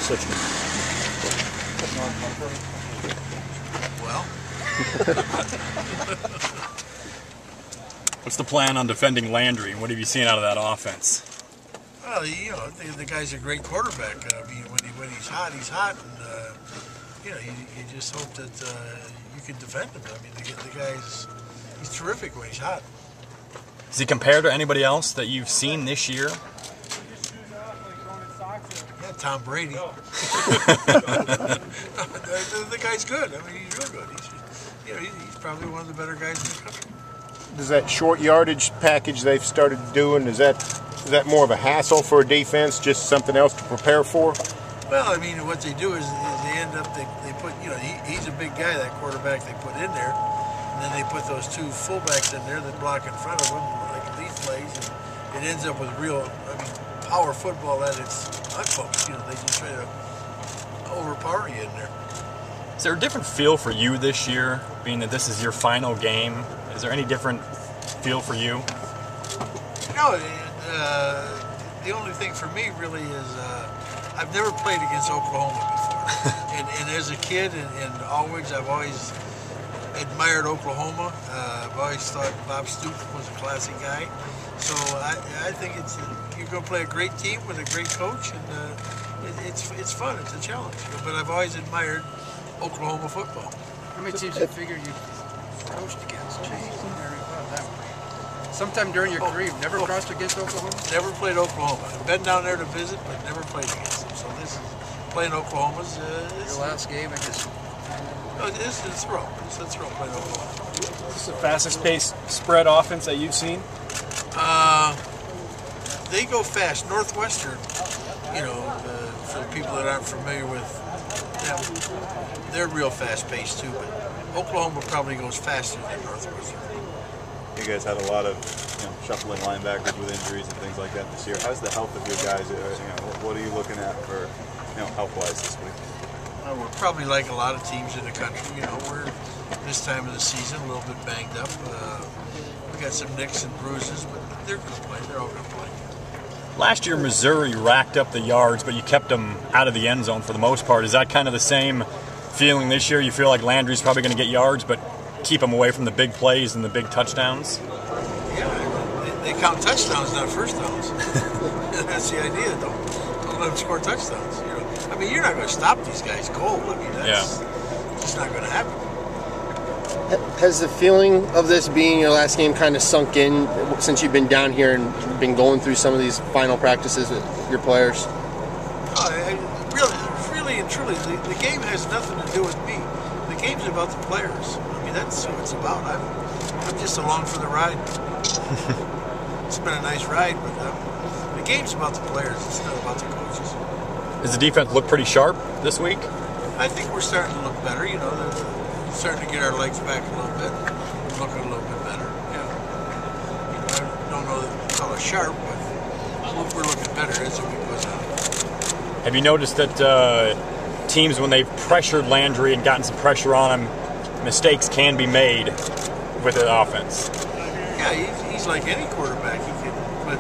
Such Well, What's the plan on defending Landry? What have you seen out of that offense? well, you know, the guy's a great quarterback. I mean, when he's hot, he's hot, and you know, you just hope that you can defend him. I mean, the guy's he's terrific when he's hot. Does he compare to anybody else that you've seen this year? Yeah, Tom Brady. the guy's good. I mean, he's real good. He's probably one of the better guys in the country. Does that short yardage package they've started doing, is that more of a hassle for a defense, just something else to prepare for? Well, I mean, what they do is they end up, they put, you know, he's a big guy, that quarterback they put in there, and then they put those two fullbacks in there that block in front of him, like elite plays, and it ends up with real, I mean, power football at its utmost. You know, they just try to overpower you in there. Is there a different feel for you this year, being that this is your final game? Is there any different feel for you? No, the only thing for me really is I've never played against Oklahoma before. and as a kid and I've always admired Oklahoma. I've always thought Bob Stoops was a classic guy. So I think you're going to play a great team with a great coach, and it's fun. It's a challenge. But I've always admired Oklahoma football. How many teams you figure you coached against? Sometime during your career, you've never crossed against Oklahoma? Never played Oklahoma. I've been down there to visit, but never played against them. So this is playing Oklahoma's. Your last game, I guess. No, it's a thrill. It's a thrill playing Oklahoma. Is this the fastest paced spread offense that you've seen? They go fast. Northwestern, you know, for the people that aren't familiar with them, they're real fast paced too. But Oklahoma probably goes faster than Northwestern. You guys had a lot of shuffling linebackers with injuries and things like that this year. How's the health of your guys? What are you looking at for health-wise this week? We're probably like a lot of teams in the country. You know, we're this time of the season a little bit banged up. We got some nicks and bruises, but they're going to play. They're all going to play. Last year, Missouri racked up the yards, but you kept them out of the end zone for the most part. Is that kind of the same feeling this year? You feel like Landry's probably going to get yards, but keep them away from the big plays and the big touchdowns? Yeah, they count touchdowns, not first downs. That's the idea. Don't let them score touchdowns. You know, I mean, you're not going to stop these guys cold. I mean, that's just not going to happen. Has the feeling of this being your last game kind of sunk in since you've been down here and been going through some of these final practices with your players? Really and truly, the game has nothing to do with me. The game's about the players. I mean, that's what it's about. I'm just along for the ride. It's been a nice ride, but the game's about the players. It's not about the coaches. Does the defense look pretty sharp this week? I think we're starting to look better. You know, they're starting to get our legs back a little bit. We're looking a little bit better. Yeah. You know, I don't know that we call it sharp, but we're looking better as the week goes on. Have you noticed that teams, when they've pressured Landry and gotten some pressure on him, mistakes can be made with the offense? Yeah, he's like any quarterback. But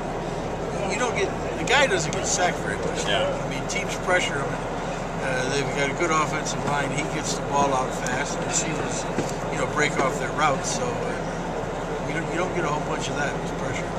you don't get the guy doesn't get sacked very much. Yeah. I mean, teams pressure him. And, they've got a good offensive line. He gets the ball out fast. And receivers, break off their routes. So you don't get a whole bunch of that with pressure.